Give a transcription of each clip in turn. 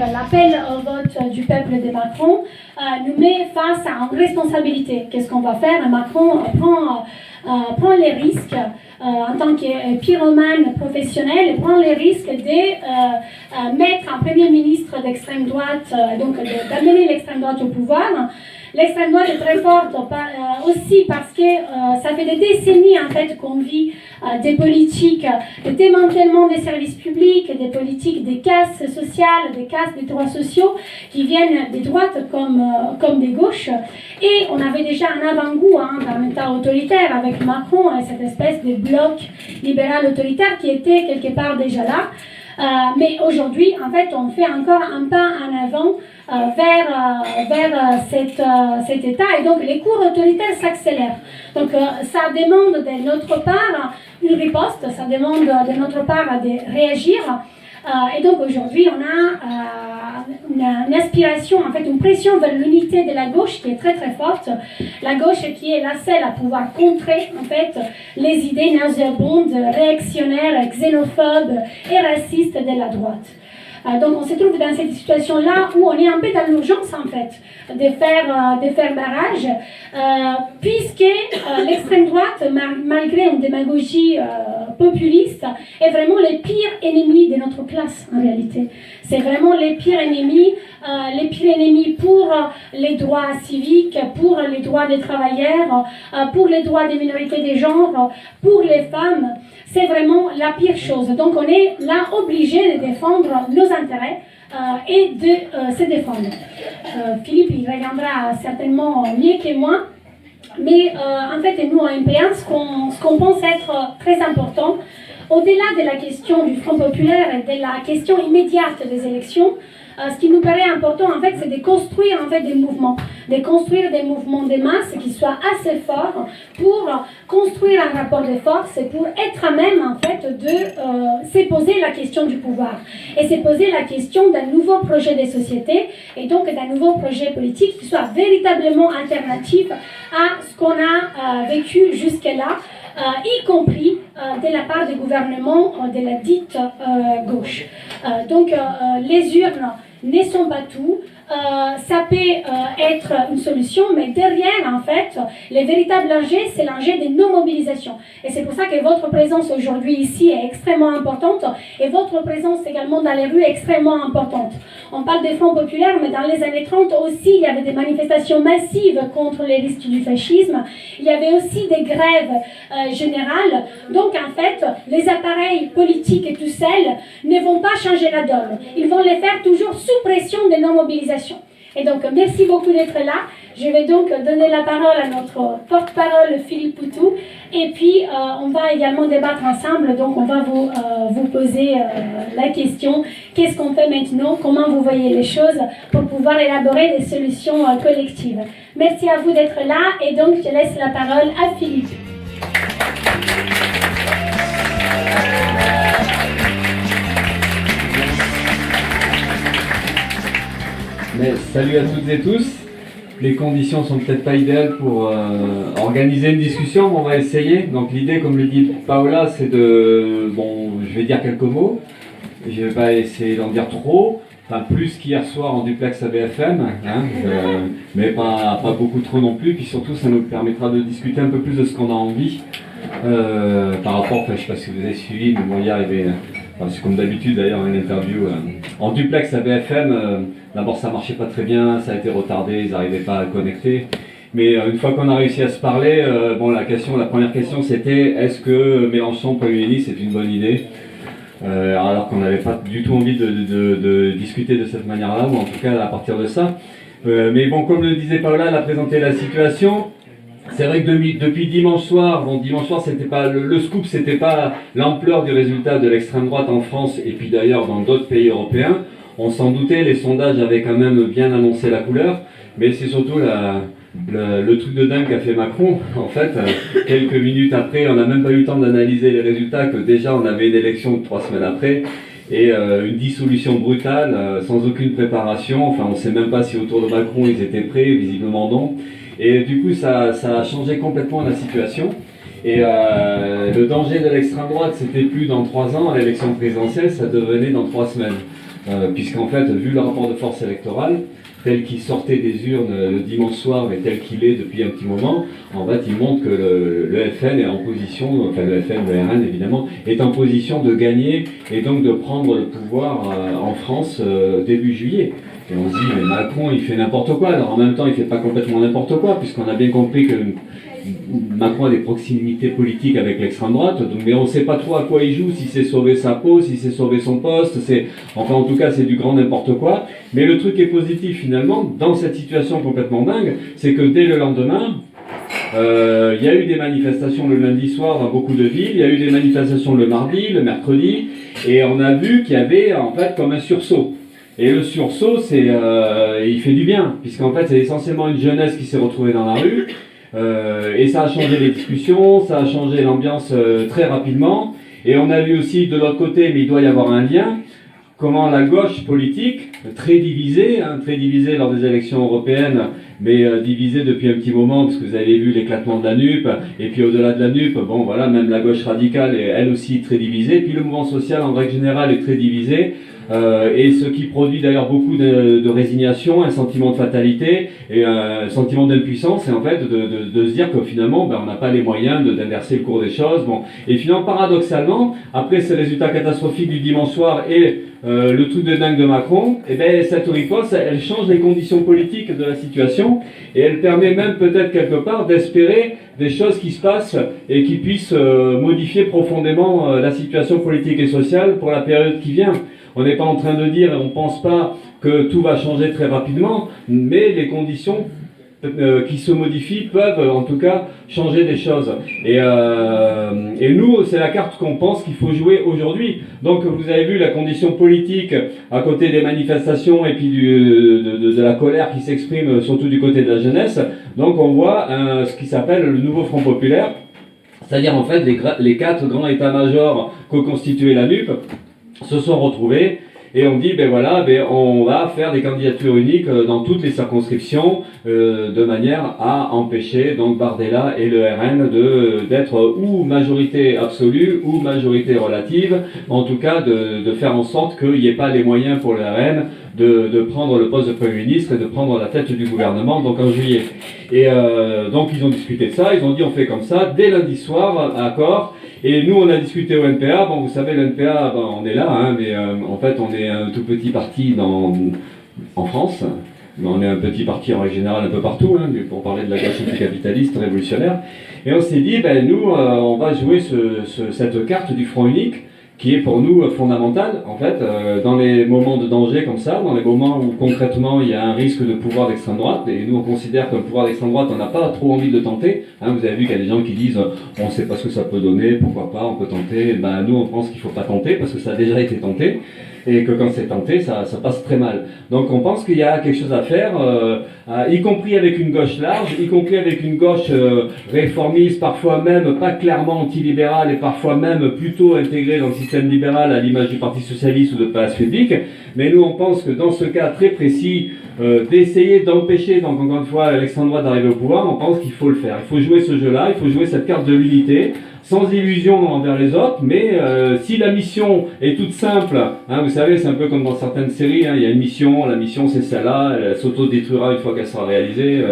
l'appel au vote du peuple de Macron nous met face à une responsabilité. Qu'est-ce qu'on va faire? Macron prend les risques en tant que pyromane professionnel, prend les risques de mettre un premier ministre d'extrême droite, donc d'amener l'extrême droite au pouvoir. L'extrême droite est très forte aussi parce que ça fait des décennies en fait qu'on vit des politiques de démantèlement des services publics, des politiques des castes sociales, des castes des droits sociaux qui viennent des droites comme des gauches. Et on avait déjà un avant-goût d'un État autoritaire avec Macron et cette espèce de bloc libéral autoritaire qui était quelque part déjà là. Mais aujourd'hui, en fait, on fait encore un pas en avant vers cet État et donc les cours autoritaires s'accélèrent. Donc ça demande de notre part une riposte, ça demande de notre part de réagir. Et donc aujourd'hui, on a une aspiration, en fait, une pression vers l'unité de la gauche qui est très très forte. La gauche qui est la seule à pouvoir contrer, en fait, les idées nauséabondes, réactionnaires, xénophobes et racistes de la droite. Donc on se trouve dans cette situation-là où on est un peu dans l'urgence en fait de faire barrage, puisque l'extrême droite, malgré une démagogie populiste, est vraiment le pire ennemi de notre classe en réalité. C'est vraiment les pires ennemis pour les droits civiques, pour les droits des travailleurs, pour les droits des minorités des genres, pour les femmes. C'est vraiment la pire chose. Donc on est là obligé de défendre nos intérêts et de se défendre. Philippe, il reviendra certainement mieux que moi. Mais en fait, nous, à MPA, ce qu'on pense être très important, au-delà de la question du Front populaire et de la question immédiate des élections, ce qui nous paraît important, en fait, c'est de construire en fait, des mouvements de masse qui soient assez forts pour construire un rapport de force et pour être à même, en fait, de se poser la question du pouvoir et se poser la question d'un nouveau projet de société et donc d'un nouveau projet politique qui soit véritablement alternatif à ce qu'on a vécu jusque-là, y compris de la part du gouvernement de la dite gauche. Donc les urnes ne sont pas tout. Ça peut être une solution, mais derrière, en fait, le véritable enjeu, c'est l'enjeu des non-mobilisations. Et c'est pour ça que votre présence aujourd'hui ici est extrêmement importante et votre présence également dans les rues est extrêmement importante. On parle des fronts populaires, mais dans les années 30 aussi, il y avait des manifestations massives contre les risques du fascisme. Il y avait aussi des grèves générales. Donc, en fait, les appareils politiques et tout seuls ne vont pas changer la donne. Ils vont les faire toujours sous pression des non-mobilisations. Et donc, merci beaucoup d'être là. Je vais donc donner la parole à notre porte-parole Philippe Poutou. Et puis, on va également débattre ensemble. Donc, on va vous poser la question, qu'est-ce qu'on fait maintenant? Comment vous voyez les choses pour pouvoir élaborer des solutions collectives? Merci à vous d'être là. Et donc, je laisse la parole à Philippe. Mais salut à toutes et tous. Les conditions sont peut-être pas idéales pour organiser une discussion, mais on va essayer. Donc l'idée, comme le dit Paola, c'est de... Bon, je vais dire quelques mots. Je vais pas essayer d'en dire trop. Enfin, plus qu'hier soir en duplex à BFM, hein, mais pas beaucoup trop non plus. Puis surtout, ça nous permettra de discuter un peu plus de ce qu'on a envie. Par rapport, enfin, je ne sais pas si vous avez suivi, mais moi hier, il y avait... c'est comme d'habitude d'ailleurs une interview en duplex à BFM. D'abord ça marchait pas très bien, ça a été retardé, ils n'arrivaient pas à connecter. Mais une fois qu'on a réussi à se parler, la première question c'était est-ce que Mélenchon Premier ministre c'est une bonne idée, alors qu'on n'avait pas du tout envie de discuter de cette manière-là, ou en tout cas à partir de ça. Mais bon, comme le disait Paola, elle a présenté la situation. C'est vrai que depuis dimanche soir, c'était pas le scoop, c'était pas l'ampleur du résultat de l'extrême droite en France et puis d'ailleurs dans d'autres pays européens. On s'en doutait, les sondages avaient quand même bien annoncé la couleur, mais c'est surtout le truc de dingue qu'a fait Macron. En fait, quelques minutes après, on n'a même pas eu le temps d'analyser les résultats, que déjà on avait une élection 3 semaines après, et une dissolution brutale, sans aucune préparation. Enfin, on ne sait même pas si autour de Macron ils étaient prêts, visiblement non. Et du coup, ça a changé complètement la situation. Et le danger de l'extrême droite, c'était plus dans 3 ans, à l'élection présidentielle, ça devenait dans 3 semaines. puisqu'en fait, vu le rapport de force électorale, tel qu'il sortait des urnes le dimanche soir et tel qu'il est depuis un petit moment, en fait, il montre que le FN est en position, enfin le FN, le RN évidemment, est en position de gagner et donc de prendre le pouvoir en France début juillet. Et on se dit, mais Macron, il fait n'importe quoi. Alors en même temps, il fait pas complètement n'importe quoi, puisqu'on a bien compris que Macron a des proximités politiques avec l'extrême droite, mais on ne sait pas trop à quoi il joue, si c'est sauver sa peau, si c'est sauver son poste, enfin en tout cas c'est du grand n'importe quoi. Mais le truc qui est positif finalement, dans cette situation complètement dingue, c'est que dès le lendemain, il y a eu des manifestations le lundi soir dans beaucoup de villes, il y a eu des manifestations le mardi, le mercredi, et on a vu qu'il y avait en fait comme un sursaut. Et le sursaut, il fait du bien, puisqu'en fait c'est essentiellement une jeunesse qui s'est retrouvée dans la rue, et ça a changé les discussions, ça a changé l'ambiance très rapidement. Et on a vu aussi de l'autre côté, mais il doit y avoir un lien, comment la gauche politique, très divisée lors des élections européennes, mais divisée depuis un petit moment, parce que vous avez vu l'éclatement de la NUP, et puis au-delà de la NUP, bon voilà, même la gauche radicale est elle aussi très divisée, puis le mouvement social en règle générale est très divisé. Et ce qui produit d'ailleurs beaucoup de résignation, un sentiment de fatalité et un sentiment d'impuissance, et en fait de se dire que finalement on n'a pas les moyens d'inverser le cours des choses. Bon. Et finalement paradoxalement, après ces résultats catastrophiques du dimanche soir et le truc de dingue de Macron, et ben cette riposte, elle change les conditions politiques de la situation et elle permet même peut-être quelque part d'espérer des choses qui se passent et qui puissent modifier profondément la situation politique et sociale pour la période qui vient. On n'est pas en train de dire, on ne pense pas que tout va changer très rapidement, mais les conditions qui se modifient peuvent en tout cas changer des choses. Et nous, c'est la carte qu'on pense qu'il faut jouer aujourd'hui. Donc vous avez vu la condition politique à côté des manifestations et puis de la colère qui s'exprime surtout du côté de la jeunesse. Donc on voit ce qui s'appelle le nouveau Front populaire, c'est-à-dire en fait les 4 grands états-majors que constituait la NUP se sont retrouvés et on dit ben voilà, on va faire des candidatures uniques dans toutes les circonscriptions de manière à empêcher donc Bardella et le RN d'être ou majorité absolue ou majorité relative, en tout cas de faire en sorte qu'il n'y ait pas les moyens pour le RN de prendre le poste de Premier ministre et de prendre la tête du gouvernement donc en juillet. Et donc ils ont discuté de ça, ils ont dit on fait comme ça, dès lundi soir, accord. Et nous, on a discuté au NPA. Bon, vous savez, le NPA, on est là, hein, mais en fait, on est un tout petit parti en France. Mais on est un petit parti en règle générale un peu partout, hein, pour parler de la gauche anticapitaliste révolutionnaire. Et on s'est dit, nous, on va jouer cette carte du front unique, qui est pour nous fondamentale, en fait, dans les moments de danger comme ça, dans les moments où concrètement il y a un risque de pouvoir d'extrême droite, et nous on considère que le pouvoir d'extrême droite, on n'a pas trop envie de tenter. Hein, vous avez vu qu'il y a des gens qui disent on ne sait pas ce que ça peut donner, pourquoi pas, on peut tenter. Nous on pense qu'il ne faut pas tenter parce que ça a déjà été tenté, et que quand c'est tenté, ça passe très mal. Donc on pense qu'il y a quelque chose à faire, y compris avec une gauche large, y compris avec une gauche réformiste, parfois même pas clairement antilibérale, et parfois même plutôt intégrée dans le système libéral à l'image du Parti Socialiste ou de Place Publique. Mais nous on pense que dans ce cas très précis, d'essayer d'empêcher, donc encore une fois, l'extrême droite d'arriver au pouvoir, on pense qu'il faut le faire. Il faut jouer ce jeu-là, il faut jouer cette carte de l'unité, sans illusion envers les autres, mais si la mission est toute simple, hein, vous savez, c'est un peu comme dans certaines séries, hein, il y a une mission, la mission c'est celle-là, elle s'auto-détruira une fois qu'elle sera réalisée.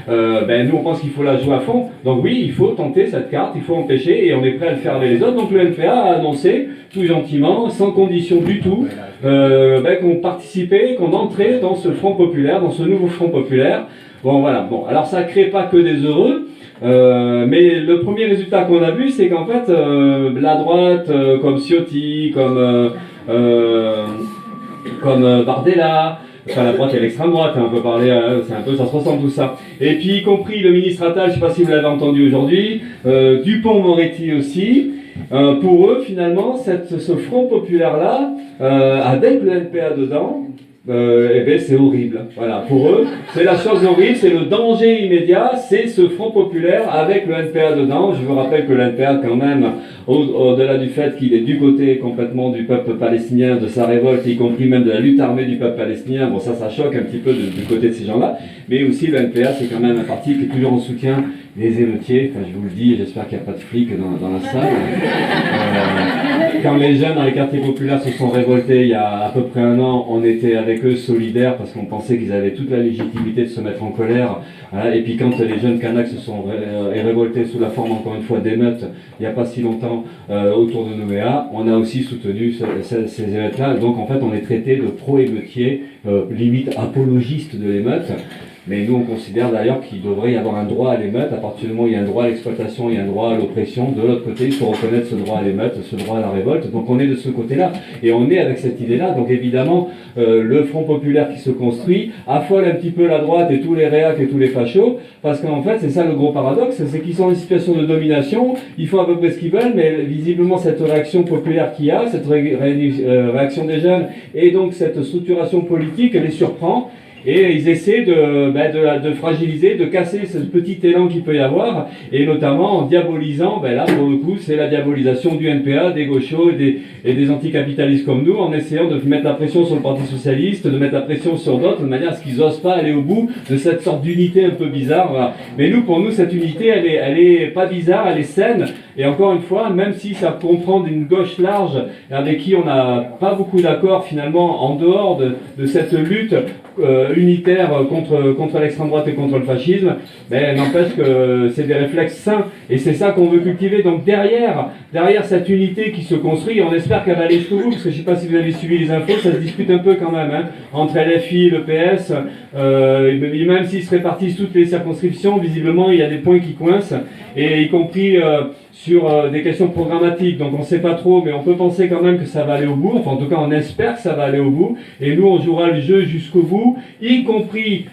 Nous on pense qu'il faut la jouer à fond, donc oui, il faut tenter cette carte, il faut empêcher, et on est prêt à le faire avec les autres. Donc le NPA a annoncé, tout gentiment, sans condition du tout, qu'on participait, qu'on entrait dans ce front populaire, dans ce nouveau front populaire. Bon voilà, bon, alors ça ne crée pas que des heureux, mais le premier résultat qu'on a vu, c'est qu'en fait, la droite, comme Ciotti, comme Bardella, enfin la droite et l'extrême droite, hein, on peut parler, c'est un peu, ça se ressemble tout ça. Et puis y compris le ministre Attal, je ne sais pas si vous l'avez entendu aujourd'hui, Dupond-Moretti aussi. Pour eux, finalement, ce front populaire-là, avec le NPA dedans, c'est horrible. Voilà, pour eux, c'est la chose horrible, c'est le danger immédiat, c'est ce front populaire avec le NPA dedans. Je vous rappelle que le NPA, quand même, au-delà du fait qu'il est du côté complètement du peuple palestinien, de sa révolte, y compris même de la lutte armée du peuple palestinien, bon ça choque un petit peu du côté de ces gens-là, mais aussi le NPA, c'est quand même un parti qui est toujours en soutien des émeutiers. Enfin, je vous le dis, j'espère qu'il n'y a pas de flics dans la salle. quand les jeunes dans les quartiers populaires se sont révoltés il y a à peu près un an, on était avec eux solidaires parce qu'on pensait qu'ils avaient toute la légitimité de se mettre en colère. Voilà. Et puis quand les jeunes Kanaks se sont révoltés sous la forme, encore une fois, d'émeutes, il n'y a pas si longtemps, autour de Nouméa, on a aussi soutenu ces émeutes-là. Donc en fait, on est traité de pro-émeutiers, limite apologistes de l'émeute. Mais nous, on considère d'ailleurs qu'il devrait y avoir un droit à l'émeute. À partir du moment où il y a un droit à l'exploitation, il y a un droit à l'oppression. De l'autre côté, il faut reconnaître ce droit à l'émeute, ce droit à la révolte. Donc on est de ce côté-là. Et on est avec cette idée-là. Donc évidemment, le Front populaire qui se construit affole un petit peu la droite et tous les réacs et tous les fachos. Parce qu'en fait, c'est ça le gros paradoxe, c'est qu'ils sont en situation de domination. Ils font à peu près ce qu'ils veulent, mais visiblement cette réaction populaire qu'il y a, cette réaction des jeunes, et donc cette structuration politique, les surprend. Et ils essaient de fragiliser, de casser ce petit élan qu'il peut y avoir, et notamment en diabolisant, là pour le coup c'est la diabolisation du NPA, des gauchos et des anticapitalistes comme nous, en essayant de mettre la pression sur le Parti Socialiste, de mettre la pression sur d'autres, de manière à ce qu'ils n'osent pas aller au bout de cette sorte d'unité un peu bizarre. Voilà. Mais nous, pour nous, cette unité, elle est pas bizarre, elle est saine, et encore une fois, même si ça comprend une gauche large, avec qui on n'a pas beaucoup d'accord finalement, en dehors de cette lutte unitaire contre l'extrême droite et contre le fascisme, mais n'empêche que c'est des réflexes sains, et c'est ça qu'on veut cultiver. Donc derrière cette unité qui se construit, on espère qu'elle va aller jusqu'au bout, parce que je ne sais pas si vous avez suivi les infos, ça se dispute un peu quand même, hein, entre LFI, le PS, même s'ils se répartissent toutes les circonscriptions, visiblement il y a des points qui coincent, et y compris sur des questions programmatiques, donc on ne sait pas trop, mais on peut penser quand même que ça va aller au bout, enfin en tout cas on espère que ça va aller au bout, et nous on jouera le jeu jusqu'au bout, y compris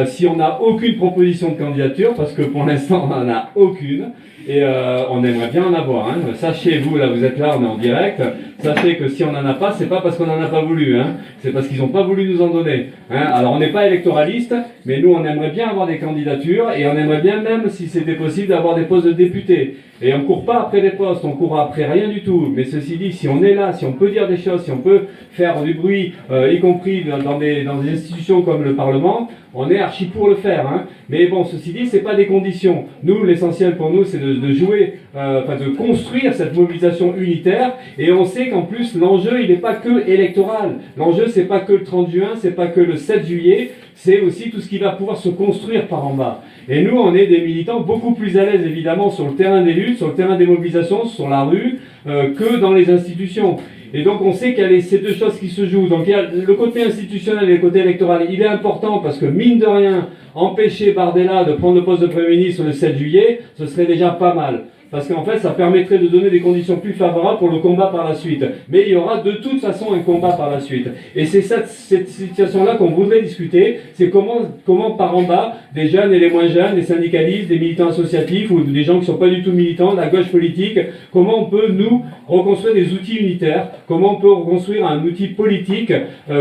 si on n'a aucune proposition de candidature, parce que pour l'instant on n'en a aucune, et on aimerait bien en avoir. Hein. Sachez, vous là, vous êtes là, on est en direct, sachez que si on n'en a pas, c'est pas parce qu'on n'en a pas voulu, hein. C'est parce qu'ils n'ont pas voulu nous en donner. Hein. Alors on n'est pas électoraliste, mais nous on aimerait bien avoir des candidatures, et on aimerait bien même, si c'était possible, d'avoir des postes de députés. Et on ne court pas après des postes, on court après rien du tout. Mais ceci dit, si on est là, si on peut dire des choses, si on peut faire du bruit, y compris dans des institutions comme le Parlement, on est archi pour le faire. Hein. Mais bon, ceci dit, c'est pas des conditions. Nous, l'essentiel pour nous, c'est de jouer, de construire cette mobilisation unitaire. Et on sait qu'en plus, l'enjeu, il n'est pas que électoral. L'enjeu, c'est pas que le 30 juin, c'est pas que le 7 juillet, c'est aussi tout ce qui va pouvoir se construire par en bas. Et nous, on est des militants beaucoup plus à l'aise, évidemment, sur le terrain des luttes, sur le terrain des mobilisations, sur la rue, que dans les institutions. Et donc on sait qu'il y a ces deux choses qui se jouent. Donc il y a le côté institutionnel et le côté électoral. Il est important parce que, mine de rien, empêcher Bardella de prendre le poste de Premier ministre le 7 juillet, ce serait déjà pas mal. Parce qu'en fait, ça permettrait de donner des conditions plus favorables pour le combat par la suite. Mais il y aura de toute façon un combat par la suite. Et c'est cette situation-là qu'on voudrait discuter. C'est comment par en bas, des jeunes et les moins jeunes, des syndicalistes, des militants associatifs ou des gens qui ne sont pas du tout militants, la gauche politique, comment on peut, nous, reconstruire des outils unitaires, comment on peut reconstruire un outil politique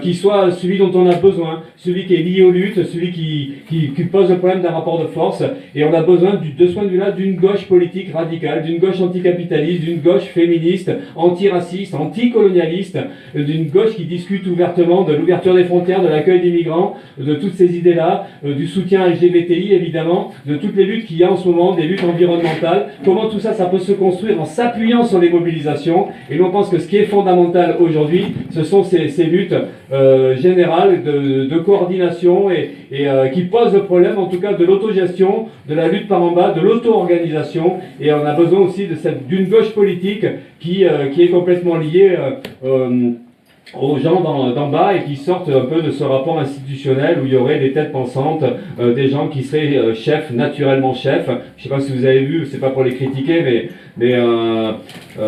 qui soit celui dont on a besoin, celui qui est lié aux luttes, celui qui pose le problème d'un rapport de force. Et on a besoin, de ce point de vue-là, d'une gauche politique radicale, d'une gauche anticapitaliste, d'une gauche féministe, antiraciste, anticolonialiste, d'une gauche qui discute ouvertement de l'ouverture des frontières, de l'accueil des migrants, de toutes ces idées-là, du soutien à LGBTI évidemment, de toutes les luttes qu'il y a en ce moment, des luttes environnementales. Comment tout ça, ça peut se construire en s'appuyant sur les mobilisations. Et nous on pense que ce qui est fondamental aujourd'hui, ce sont ces luttes générales de coordination et qui posent le problème en tout cas de l'autogestion, de la lutte par en bas, de l'auto-organisation. Et on a besoin aussi d'une gauche politique qui est complètement liée aux gens d'en bas et qui sortent un peu de ce rapport institutionnel où il y aurait des têtes pensantes, des gens qui seraient chefs, naturellement chefs. Je ne sais pas si vous avez vu, c'est pas pour les critiquer, mais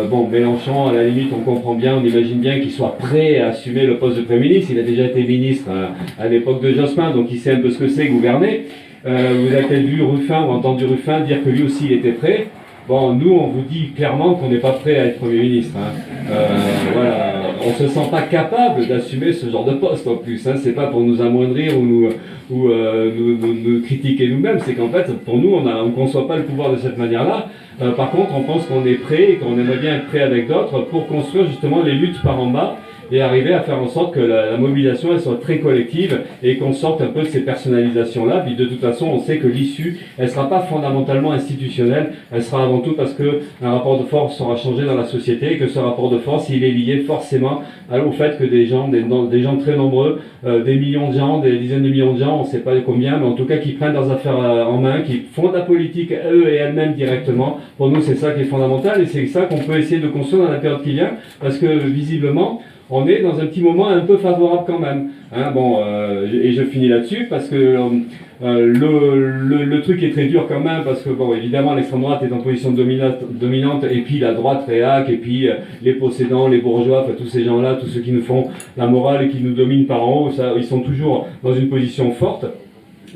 bon, Mélenchon, à la limite, on comprend bien, on imagine bien qu'il soit prêt à assumer le poste de Premier ministre. Il a déjà été ministre à l'époque de Jospin, donc il sait un peu ce que c'est gouverner. Vous avez peut-être vu Ruffin ou entendu Ruffin dire que lui aussi il était prêt. Bon, nous, on vous dit clairement qu'on n'est pas prêt à être Premier ministre. Hein. Voilà, on ne se sent pas capable d'assumer ce genre de poste en plus. Hein. C'est pas pour nous amoindrir ou nous critiquer nous-mêmes. C'est qu'en fait, pour nous, on ne conçoit pas le pouvoir de cette manière-là. Par contre, on pense qu'on est prêt et qu'on aimerait bien être prêt avec d'autres pour construire justement les luttes par en bas. et arriver à faire en sorte que la mobilisation elle soit très collective et qu'on sorte un peu de ces personnalisations-là. Puis de toute façon, on sait que l'issue, elle ne sera pas fondamentalement institutionnelle, elle sera avant tout parce qu'un rapport de force sera changé dans la société et que ce rapport de force, il est lié forcément au fait que des gens très nombreux, des millions de gens, des dizaines de millions de gens, on ne sait pas combien, mais en tout cas qui prennent leurs affaires en main, qui font de la politique eux et elles-mêmes directement. Pour nous, c'est ça qui est fondamental et c'est ça qu'on peut essayer de construire dans la période qui vient, parce que visiblement, on est dans un petit moment un peu favorable quand même. Hein, bon, et je finis là-dessus parce que le truc est très dur quand même, parce que bon, évidemment l'extrême droite est en position dominante et puis la droite réac et puis les possédants, les bourgeois, enfin, tous ces gens-là, tous ceux qui nous font la morale et qui nous dominent par en haut, ça, ils sont toujours dans une position forte.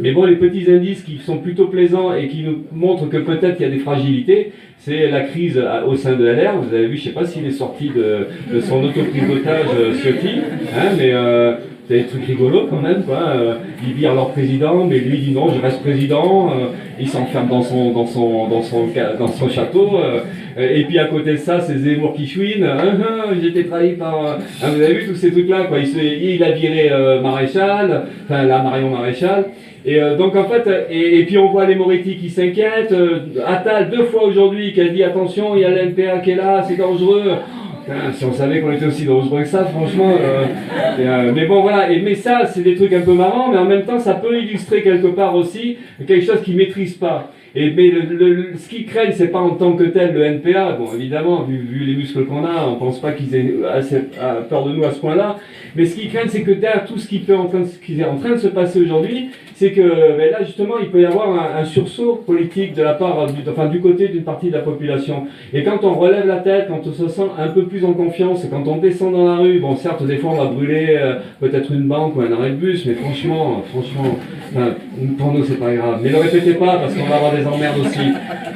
Mais bon, les petits indices qui sont plutôt plaisants et qui nous montrent que peut-être il y a des fragilités, c'est la crise au sein de LR. Vous avez vu, je ne sais pas s'il est sorti de son autoprise d'otage, Ciotti, hein, mais c'est des trucs rigolos quand même, quoi. Ils virent leur président, mais lui dit non, je reste président. Il s'enferme dans son château. Et puis à côté de ça, c'est Zemmour qui chouine. J'étais trahi par. Vous avez vu tous ces trucs-là, quoi. Il a viré Maréchal, enfin la Marion Maréchal. Et donc en fait, et puis on voit les Moretti qui s'inquiètent. Attal 2 fois aujourd'hui qui a dit attention, il y a l'NPA qui est là, c'est dangereux. Putain, si on savait qu'on était aussi dangereux que ça, franchement. Mais bon voilà, mais ça c'est des trucs un peu marrants, mais en même temps ça peut illustrer quelque part aussi quelque chose qu'ils maîtrisent pas. Mais ce qu'ils craignent, c'est pas en tant que tel le NPA. Bon, évidemment, vu les muscles qu'on a, on pense pas qu'ils aient assez peur de nous à ce point-là. Mais ce qu'ils craignent, c'est que derrière tout ce qui est en train de se passer aujourd'hui, c'est que là, justement, il peut y avoir un sursaut politique de la part, du côté d'une partie de la population. Et quand on relève la tête, quand on se sent un peu plus en confiance, quand on descend dans la rue, bon, certes, des fois, on va brûler peut-être une banque ou un arrêt de bus, mais franchement, pour nous, c'est pas grave. Mais ne le répétez pas, parce qu'on va avoir des emmerdes aussi.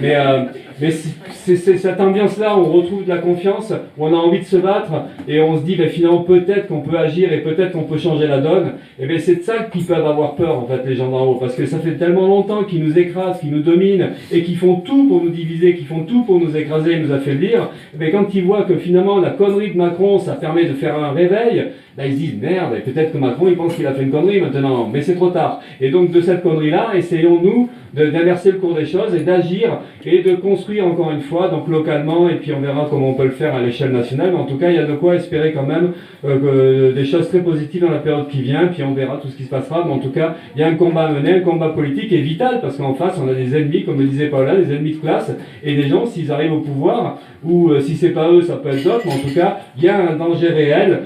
Mais c'est cette ambiance-là où on retrouve de la confiance, où on a envie de se battre, et on se dit, finalement, peut-être qu'on peut agir et peut-être qu'on peut changer la donne. Et c'est de ça qu'ils peuvent avoir peur, en fait, les gens d'en haut, parce que ça fait tellement longtemps qu'ils nous écrasent, qu'ils nous dominent, et qu'ils font tout pour nous diviser, qu'ils font tout pour nous écraser et nous affaiblir. Mais quand ils voient que finalement, la connerie de Macron, ça permet de faire un réveil, ils se disent, merde, et peut-être que Macron, il pense qu'il a fait une connerie maintenant, mais c'est trop tard. Et donc, de cette connerie-là, essayons-nous d'inverser le cours des choses et d'agir et de construire encore une fois, donc localement, et puis on verra comment on peut le faire à l'échelle nationale. Mais en tout cas, il y a de quoi espérer quand même des choses très positives dans la période qui vient, puis on verra tout ce qui se passera. Mais en tout cas, il y a un combat à mener, un combat politique est vital, parce qu'en face, on a des ennemis, comme le disait Paola, des ennemis de classe, et des gens, s'ils arrivent au pouvoir, ou si c'est pas eux, ça peut être d'autres, mais en tout cas, il y a un danger réel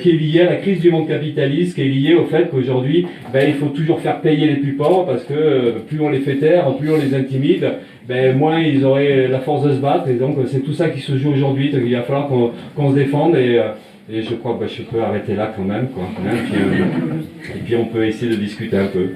qui est lié à la crise du monde capitaliste, qui est lié au fait qu'aujourd'hui, il faut toujours faire payer les plus pauvres, parce que plus on les fait taire, plus on les intimide, moins ils auraient la force de se battre. Et donc c'est tout ça qui se joue aujourd'hui. Donc il va falloir qu'on se défende, et je crois que je peux arrêter là quand même, quoi. Et puis on peut essayer de discuter un peu.